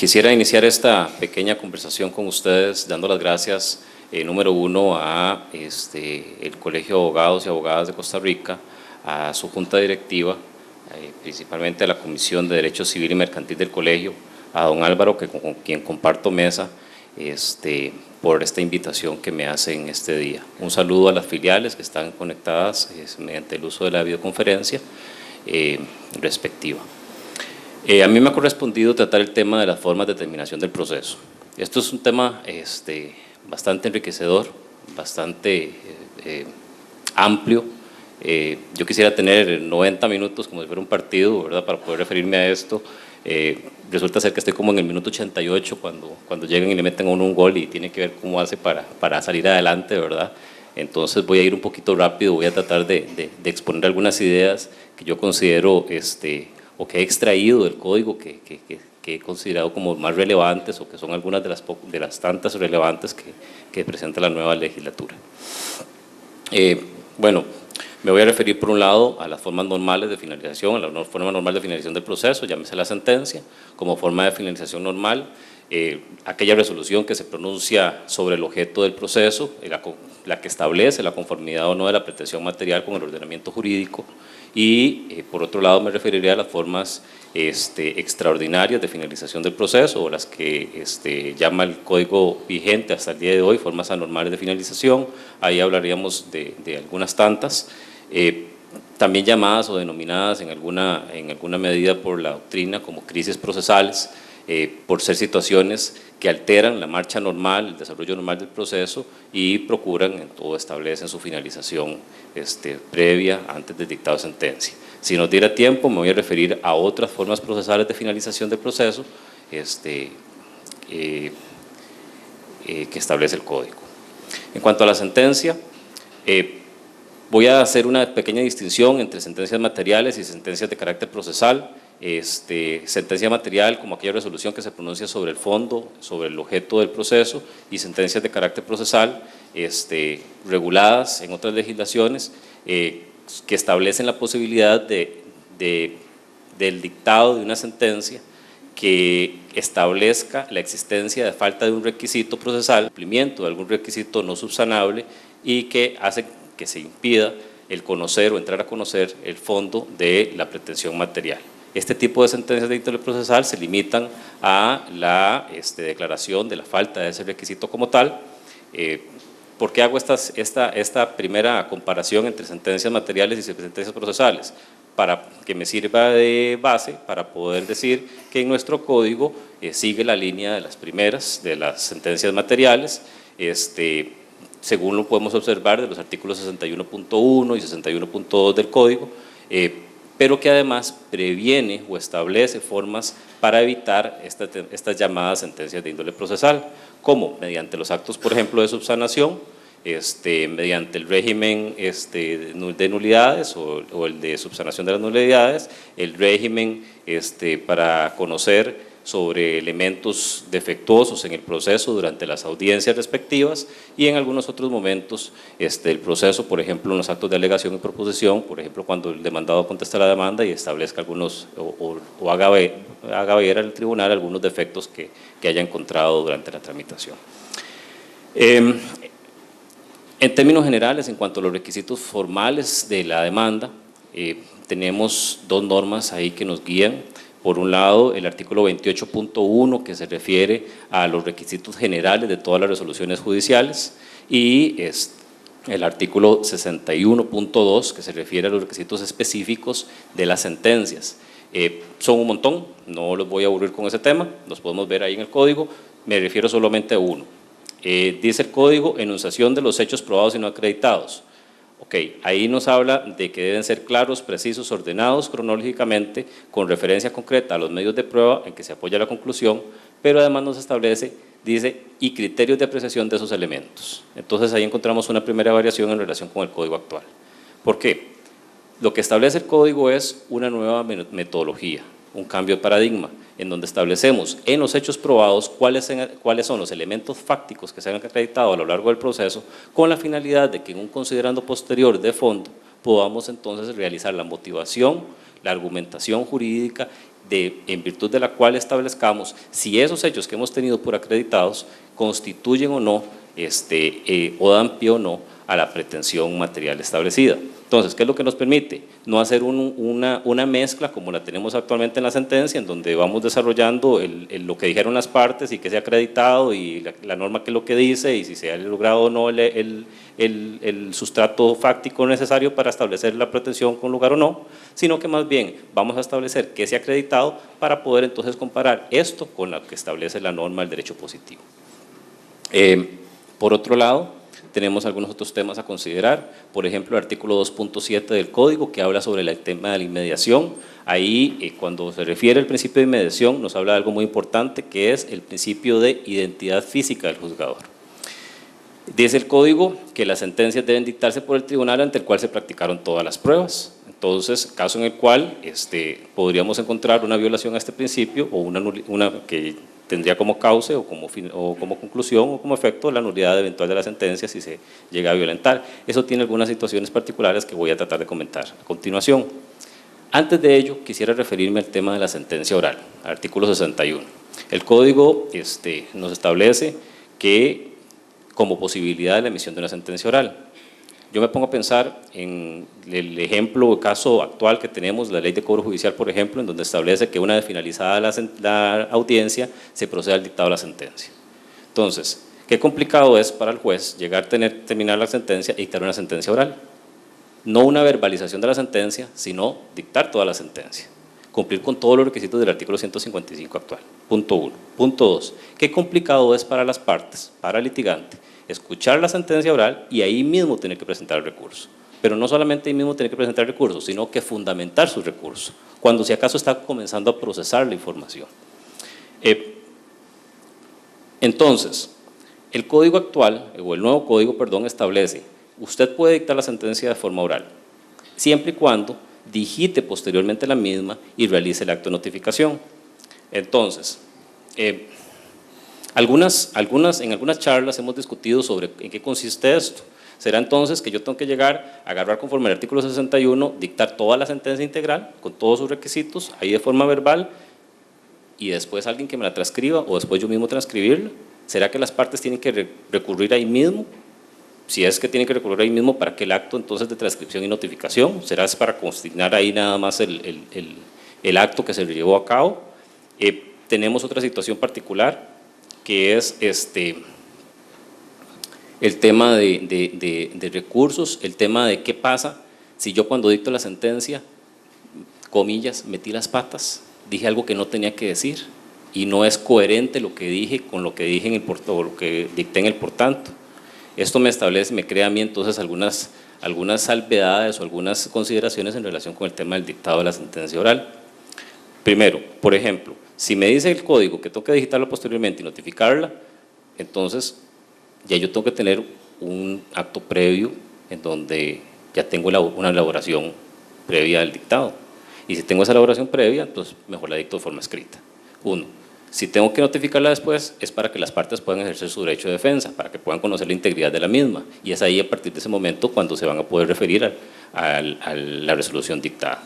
Quisiera iniciar esta pequeña conversación con ustedes dando las gracias, número uno, a el Colegio de Abogados y Abogadas de Costa Rica, a su junta directiva, principalmente a la Comisión de Derecho Civil y Mercantil del Colegio, a don Álvaro, con quien comparto mesa, por esta invitación que me hacen este día. Un saludo a las filiales que están conectadas mediante el uso de la videoconferencia respectiva. A mí me ha correspondido tratar el tema de las formas de terminación del proceso. Esto es un tema bastante enriquecedor, bastante amplio. Yo quisiera tener 90 minutos como si fuera un partido, ¿verdad?, para poder referirme a esto. Resulta ser que estoy como en el minuto 88 cuando llegan y le meten a uno un gol y tiene que ver cómo hace para salir adelante, ¿verdad? Entonces voy a ir un poquito rápido, voy a tratar de exponer algunas ideas que yo considero o que he extraído del código que he considerado como más relevantes, o que son algunas de las tantas relevantes que presenta la nueva legislatura. Bueno, me voy a referir por un lado a las formas normales de finalización, a la forma normal de finalización del proceso, llámese la sentencia, como forma de finalización normal, aquella resolución que se pronuncia sobre el objeto del proceso, la que establece la conformidad o no de la pretensión material con el ordenamiento jurídico, y por otro lado me referiría a las formas extraordinarias de finalización del proceso, o las que llama el código vigente hasta el día de hoy, formas anormales de finalización. Ahí hablaríamos de algunas tantas, también llamadas o denominadas en alguna medida por la doctrina como crisis procesales, por ser situaciones que alteran la marcha normal, el desarrollo normal del proceso y procuran o establecen su finalización previa antes del dictado de sentencia. Si nos diera tiempo, me voy a referir a otras formas procesales de finalización del proceso que establece el código. En cuanto a la sentencia, voy a hacer una pequeña distinción entre sentencias materiales y sentencias de carácter procesal. Sentencia material como aquella resolución que se pronuncia sobre el fondo, sobre el objeto del proceso, y sentencias de carácter procesal reguladas en otras legislaciones que establecen la posibilidad del dictado de una sentencia que establezca la existencia de falta de un requisito procesal, cumplimiento de algún requisito no subsanable, y que hace que se impida el conocer o entrar a conocer el fondo de la pretensión material. Este tipo de sentencias de índole procesal se limitan a la declaración de la falta de ese requisito como tal. ¿Por qué hago esta primera comparación entre sentencias materiales y sentencias procesales? Para que me sirva de base para poder decir que en nuestro código sigue la línea de las primeras, de las sentencias materiales, según lo podemos observar de los artículos 61.1 y 61.2 del código, pero que además previene o establece formas para evitar estas llamadas sentencias de índole procesal, como mediante los actos, por ejemplo, de subsanación, mediante el régimen de nulidades o el de subsanación de las nulidades, el régimen para conocer sobre elementos defectuosos en el proceso durante las audiencias respectivas, y en algunos otros momentos del proceso, por ejemplo en los actos de alegación y proposición, por ejemplo cuando el demandado contesta la demanda y establezca algunos o haga ver al tribunal algunos defectos que haya encontrado durante la tramitación. En términos generales, en cuanto a los requisitos formales de la demanda, tenemos dos normas ahí que nos guían. Por un lado, el artículo 28.1, que se refiere a los requisitos generales de todas las resoluciones judiciales, y el artículo 61.2, que se refiere a los requisitos específicos de las sentencias. Son un montón, no los voy a aburrir con ese tema, los podemos ver ahí en el código, me refiero solamente a uno. Dice el código, enunciación de los hechos probados y no acreditados. Ok, ahí nos habla de que deben ser claros, precisos, ordenados cronológicamente, con referencia concreta a los medios de prueba en que se apoya la conclusión, pero además nos establece, dice, y criterios de apreciación de esos elementos. Entonces ahí encontramos una primera variación en relación con el código actual. ¿Por qué? Lo que establece el código es una nueva metodología, un cambio de paradigma, en donde establecemos en los hechos probados cuáles son los elementos fácticos que se han acreditado a lo largo del proceso, con la finalidad de que en un considerando posterior de fondo podamos entonces realizar la motivación, la argumentación jurídica en virtud de la cual establezcamos si esos hechos que hemos tenido por acreditados constituyen o no, o dan pie o no a la pretensión material establecida. Entonces, ¿qué es lo que nos permite? No hacer una mezcla como la tenemos actualmente en la sentencia, en donde vamos desarrollando lo que dijeron las partes y que se ha acreditado y la norma que es lo que dice y si se ha logrado o no el sustrato fáctico necesario para establecer la pretensión con lugar o no, sino que más bien vamos a establecer qué se ha acreditado para poder entonces comparar esto con lo que establece la norma del derecho positivo. Por otro lado, tenemos algunos otros temas a considerar, por ejemplo, el artículo 2.7 del Código, que habla sobre el tema de la inmediación. Ahí, cuando se refiere al principio de inmediación, nos habla de algo muy importante, que es el principio de identidad física del juzgador. Dice el Código que las sentencias deben dictarse por el tribunal ante el cual se practicaron todas las pruebas. Entonces, caso en el cual podríamos encontrar una violación a este principio o una que tendría como causa o como conclusión o como efecto la nulidad eventual de la sentencia si se llega a violentar. Eso tiene algunas situaciones particulares que voy a tratar de comentar a continuación. Antes de ello, quisiera referirme al tema de la sentencia oral, artículo 61. El Código nos establece que como posibilidad de la emisión de una sentencia oral. Yo me pongo a pensar en el ejemplo o caso actual que tenemos, la Ley de Cobro Judicial, por ejemplo, en donde establece que una vez finalizada la audiencia, se procede al dictado de la sentencia. Entonces, qué complicado es para el juez llegar a terminar la sentencia y dictar una sentencia oral. No una verbalización de la sentencia, sino dictar toda la sentencia. Cumplir con todos los requisitos del artículo 155 actual. Punto 1. Punto 2. Qué complicado es para las partes, para el litigante, escuchar la sentencia oral y ahí mismo tener que presentar el recurso. Pero no solamente ahí mismo tener que presentar el recurso, sino que fundamentar su recurso, cuando si acaso está comenzando a procesar la información. Entonces, el código actual, o el nuevo código, perdón, establece, usted puede dictar la sentencia de forma oral, siempre y cuando digite posteriormente la misma y realice el acto de notificación. Entonces, en algunas charlas hemos discutido sobre en qué consiste esto. Será entonces que yo tengo que llegar, agarrar conforme al artículo 61, dictar toda la sentencia integral con todos sus requisitos, ahí de forma verbal, y después alguien que me la transcriba o después yo mismo transcribirla. ¿Será que las partes tienen que recurrir ahí mismo? Si es que tienen que recurrir ahí mismo, ¿para qué el acto entonces de transcripción y notificación? ¿Será para consignar ahí nada más el acto que se llevó a cabo? Tenemos otra situación particular, que es el tema de recursos, el tema de qué pasa si yo cuando dicto la sentencia, comillas, metí las patas, dije algo que no tenía que decir y no es coherente lo que dije con lo que dije en el o lo que dicté en el por tanto. Esto me establece, me crea a mí entonces algunas salvedades o algunas consideraciones en relación con el tema del dictado de la sentencia oral. Primero, por ejemplo, si me dice el código que tengo que digitarlo posteriormente y notificarla, entonces ya yo tengo que tener un acto previo en donde ya tengo una elaboración previa al dictado. Y si tengo esa elaboración previa, entonces mejor la dicto de forma escrita. Uno. Si tengo que notificarla después, es para que las partes puedan ejercer su derecho de defensa, para que puedan conocer la integridad de la misma. Y es ahí, a partir de ese momento, cuando se van a poder referir a la resolución dictada.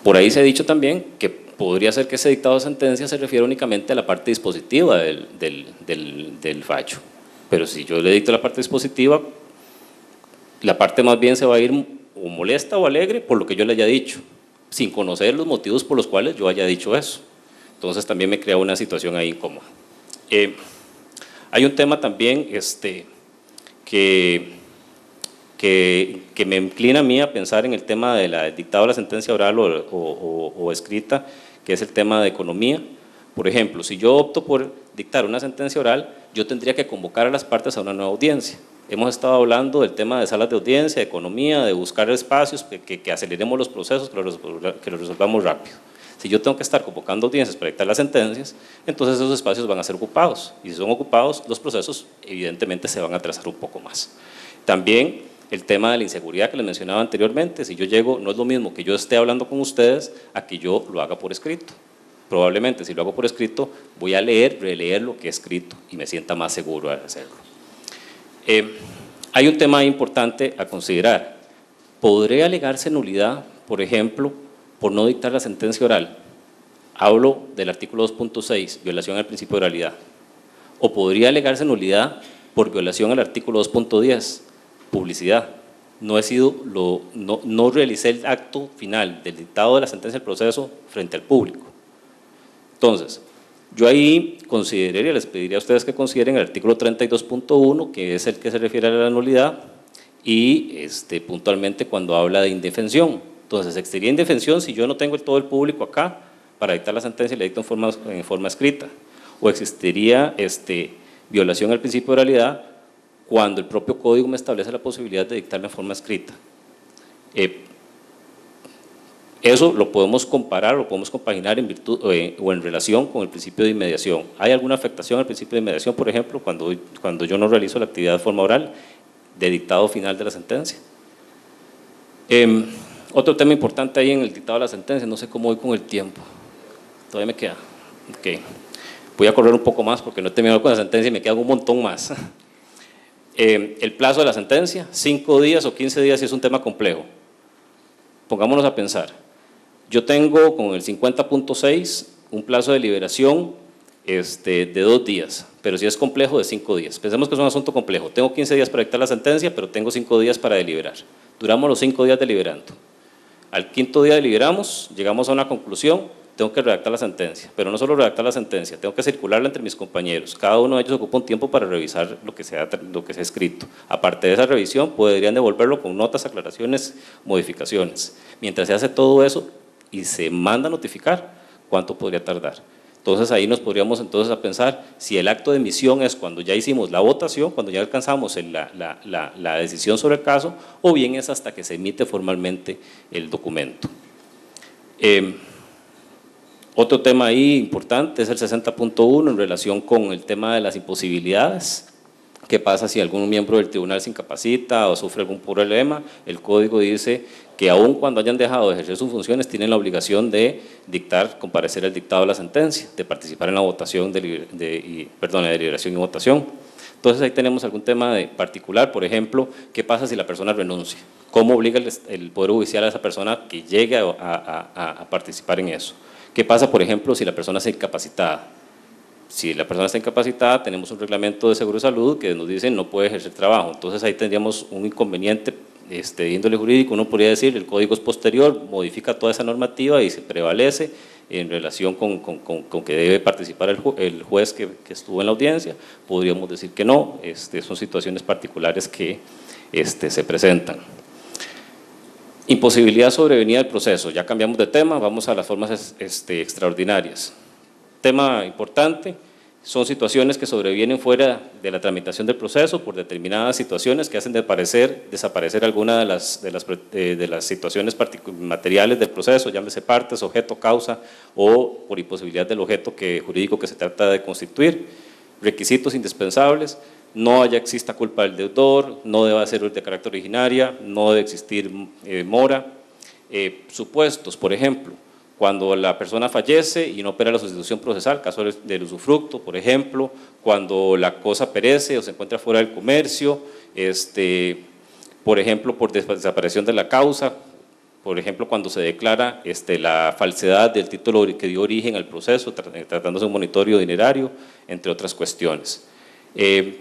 Por ahí se ha dicho también que podría ser que ese dictado de sentencia se refiere únicamente a la parte dispositiva del fallo. Pero si yo le dicto la parte dispositiva, la parte más bien se va a ir o molesta o alegre por lo que yo le haya dicho, sin conocer los motivos por los cuales yo haya dicho eso. Entonces también me crea una situación ahí incómoda. Hay un tema también que me inclina a mí a pensar en el tema del dictado de la sentencia oral o escrita, que es el tema de economía. Por ejemplo, si yo opto por dictar una sentencia oral, yo tendría que convocar a las partes a una nueva audiencia. Hemos estado hablando del tema de salas de audiencia, de economía, de buscar espacios, que aceleremos los procesos, que los resolvamos rápido. Si yo tengo que estar convocando audiencias para dictar las sentencias, entonces esos espacios van a ser ocupados. Y si son ocupados, los procesos evidentemente se van a atrasar un poco más. También el tema de la inseguridad que les mencionaba anteriormente, si yo llego, no es lo mismo que yo esté hablando con ustedes a que yo lo haga por escrito. Probablemente si lo hago por escrito, voy a releer lo que he escrito y me sienta más seguro al hacerlo. Hay un tema importante a considerar. ¿Podría alegarse nulidad, por ejemplo, por no dictar la sentencia oral? hablo del artículo 2.6, violación al principio de oralidad. O podría alegarse nulidad por violación al artículo 2.10, publicidad. No realicé el acto final del dictado de la sentencia del proceso frente al público. Entonces, yo ahí consideraría, les pediría a ustedes que consideren el artículo 32.1, que es el que se refiere a la nulidad, y puntualmente cuando habla de indefensión. Entonces, existiría indefensión si yo no tengo todo el público acá para dictar la sentencia y la dicto en forma escrita, o existiría violación al principio de oralidad cuando el propio código me establece la posibilidad de dictarla en forma escrita. Eso lo podemos comparar, lo podemos compaginar en virtud o en relación con el principio de inmediación. ¿Hay alguna afectación al principio de inmediación, por ejemplo, cuando yo no realizo la actividad de forma oral de dictado final de la sentencia? Otro tema importante ahí en el dictado de la sentencia, no sé cómo voy con el tiempo, todavía me queda. Okay. Voy a correr un poco más porque no he terminado con la sentencia y me queda un montón más. El plazo de la sentencia, 5 días o 15 días, si es un tema complejo. Pongámonos a pensar. Yo tengo con el 50.6 un plazo de liberación de 2 días, pero si es complejo, de 5 días. Pensemos que es un asunto complejo. Tengo 15 días para dictar la sentencia, pero tengo 5 días para deliberar. Duramos los 5 días deliberando. Al 5.º día deliberamos, llegamos a una conclusión, tengo que redactar la sentencia, pero no solo redactar la sentencia, tengo que circularla entre mis compañeros. Cada uno de ellos ocupa un tiempo para revisar lo que se ha escrito. Aparte de esa revisión, podrían devolverlo con notas, aclaraciones, modificaciones. Mientras se hace todo eso y se manda a notificar, ¿cuánto podría tardar? Entonces ahí nos podríamos entonces a pensar si el acto de emisión es cuando ya hicimos la votación, cuando ya alcanzamos la decisión sobre el caso, o bien es hasta que se emite formalmente el documento. Otro tema ahí importante es el 60.1 en relación con el tema de las imposibilidades. ¿Qué pasa si algún miembro del tribunal se incapacita o sufre algún problema? El código dice que aun cuando hayan dejado de ejercer sus funciones tienen la obligación de comparecer al dictado de la sentencia, de participar en la votación, de deliberación y votación. Entonces ahí tenemos algún tema particular, por ejemplo, ¿qué pasa si la persona renuncia? ¿Cómo obliga el Poder Judicial a esa persona que llegue a participar en eso? ¿Qué pasa, por ejemplo, si la persona está incapacitada? Si la persona está incapacitada, tenemos un reglamento de seguro de salud que nos dice no puede ejercer trabajo. Entonces ahí tendríamos un inconveniente de índole jurídico. Uno podría decir el código es posterior, modifica toda esa normativa y se prevalece en relación con que debe participar el juez que estuvo en la audiencia. Podríamos decir que no, son situaciones particulares que se presentan. Imposibilidad sobrevenida del proceso, ya cambiamos de tema, vamos a las formas extraordinarias. Tema importante, son situaciones que sobrevienen fuera de la tramitación del proceso por determinadas situaciones que hacen desaparecer alguna de las situaciones materiales del proceso, llámese partes, objeto, causa o por imposibilidad del objeto jurídico que se trata de constituir. Requisitos indispensables, no exista culpa del deudor, no deba ser de carácter originaria, no debe existir mora. Supuestos, por ejemplo, cuando la persona fallece y no opera la sustitución procesal, caso del usufructo, por ejemplo, cuando la cosa perece o se encuentra fuera del comercio, por ejemplo, por desaparición de la causa, por ejemplo, cuando se declara la falsedad del título que dio origen al proceso, tratándose de un monitorio dinerario, entre otras cuestiones.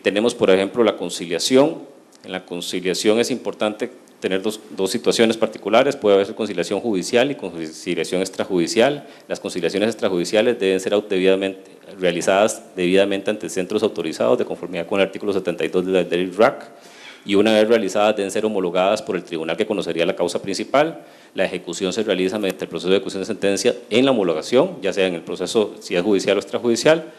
Tenemos, por ejemplo, la conciliación. En la conciliación es importante tener dos situaciones particulares, puede haber conciliación judicial y conciliación extrajudicial. Las conciliaciones extrajudiciales deben ser realizadas debidamente ante centros autorizados de conformidad con el artículo 72 de la ley RAC, y una vez realizadas deben ser homologadas por el tribunal que conocería la causa principal. La ejecución se realiza mediante el proceso de ejecución de sentencia en la homologación, ya sea en el proceso si es judicial o extrajudicial.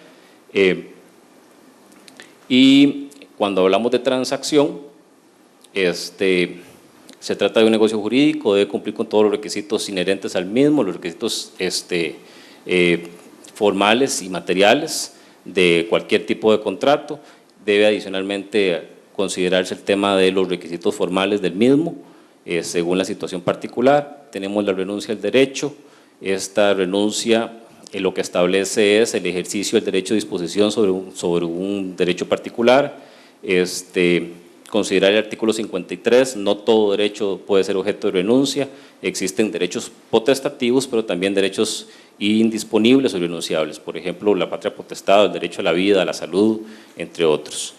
Y cuando hablamos de transacción, se trata de un negocio jurídico, debe cumplir con todos los requisitos inherentes al mismo, los requisitos formales y materiales de cualquier tipo de contrato. Debe adicionalmente considerarse el tema de los requisitos formales del mismo, según la situación particular. Tenemos la renuncia al derecho. Esta renuncia lo que establece es el ejercicio del derecho de disposición sobre un derecho particular. Considerar el artículo 53, no todo derecho puede ser objeto de renuncia, existen derechos potestativos, pero también derechos indisponibles o irrenunciables, por ejemplo, la patria potestad, el derecho a la vida, a la salud, entre otros.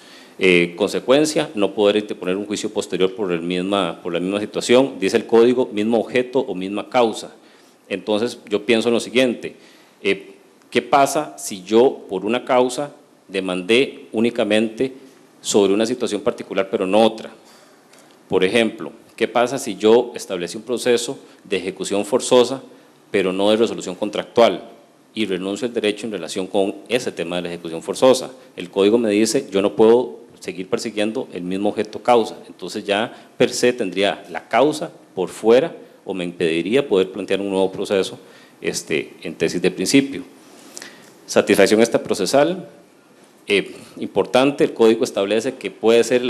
Consecuencia, no poder interponer un juicio posterior por la misma situación, dice el código, mismo objeto o misma causa. Entonces, yo pienso en lo siguiente, ¿qué pasa si yo por una causa demandé únicamente sobre una situación particular pero no otra? Por ejemplo, ¿qué pasa si yo establecí un proceso de ejecución forzosa pero no de resolución contractual y renuncio al derecho en relación con ese tema de la ejecución forzosa? El código me dice, yo no puedo seguir persiguiendo el mismo objeto causa, entonces ya per se tendría la causa por fuera o me impediría poder plantear un nuevo proceso en tesis de principio. Satisfacción procesal, importante, el código establece que puede ser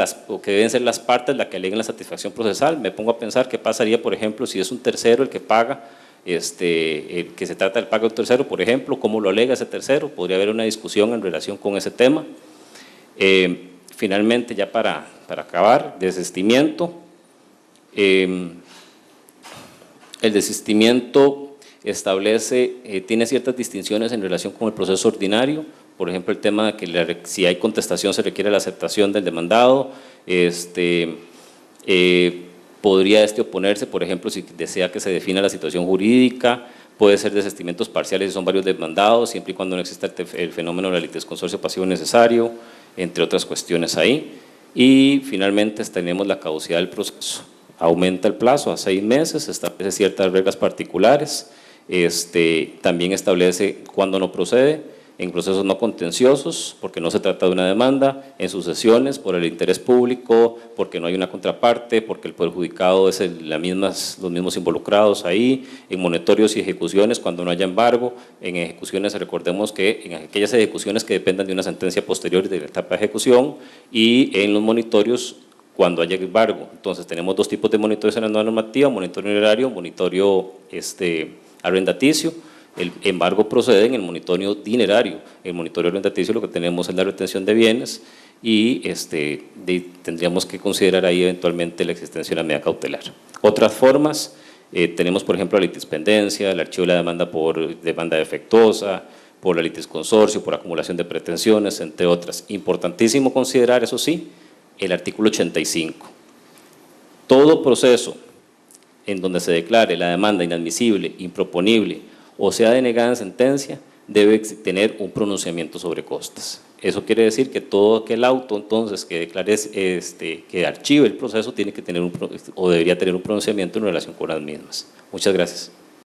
que deben ser las partes las que aleguen la satisfacción procesal. Me pongo a pensar qué pasaría, por ejemplo, si es un tercero el que paga, que se trata del pago de un tercero, por ejemplo, ¿cómo lo alega ese tercero? Podría haber una discusión en relación con ese tema. Finalmente, ya para acabar, desistimiento. El desistimiento tiene ciertas distinciones en relación con el proceso ordinario, por ejemplo, el tema de que si hay contestación se requiere la aceptación del demandado, podría oponerse, por ejemplo, si desea que se defina la situación jurídica, puede ser desistimientos parciales si son varios demandados, siempre y cuando no exista el fenómeno de la litisconsorcio pasivo necesario, entre otras cuestiones ahí. Y finalmente tenemos la caducidad del proceso. Aumenta el plazo a 6 meses, establece ciertas reglas particulares, también establece cuándo no procede, en procesos no contenciosos, porque no se trata de una demanda, en sucesiones por el interés público, porque no hay una contraparte, porque el perjudicado es los mismos involucrados ahí, en monitorios y ejecuciones cuando no haya embargo, en ejecuciones recordemos que en aquellas ejecuciones que dependan de una sentencia posterior de la etapa de ejecución y en los monitorios cuando haya embargo. Entonces tenemos dos tipos de monitorios en la nueva normativa, monitoreo horario, monitoreo arrendaticio. El embargo procede en el monitoreo dinerario. El monitoreo arrendaticio lo que tenemos es la retención de bienes y tendríamos que considerar ahí eventualmente la existencia de la medida cautelar. Otras formas, tenemos por ejemplo la litispendencia, el archivo de la demanda por demanda defectuosa, por la litisconsorcio, por acumulación de pretensiones, entre otras. Importantísimo considerar, eso sí, el artículo 85. Todo proceso en donde se declare la demanda inadmisible, improponible o sea denegada en sentencia, debe tener un pronunciamiento sobre costas. Eso quiere decir que todo aquel auto entonces que declare, que archive el proceso tiene que tener o debería tener un pronunciamiento en relación con las mismas. Muchas gracias.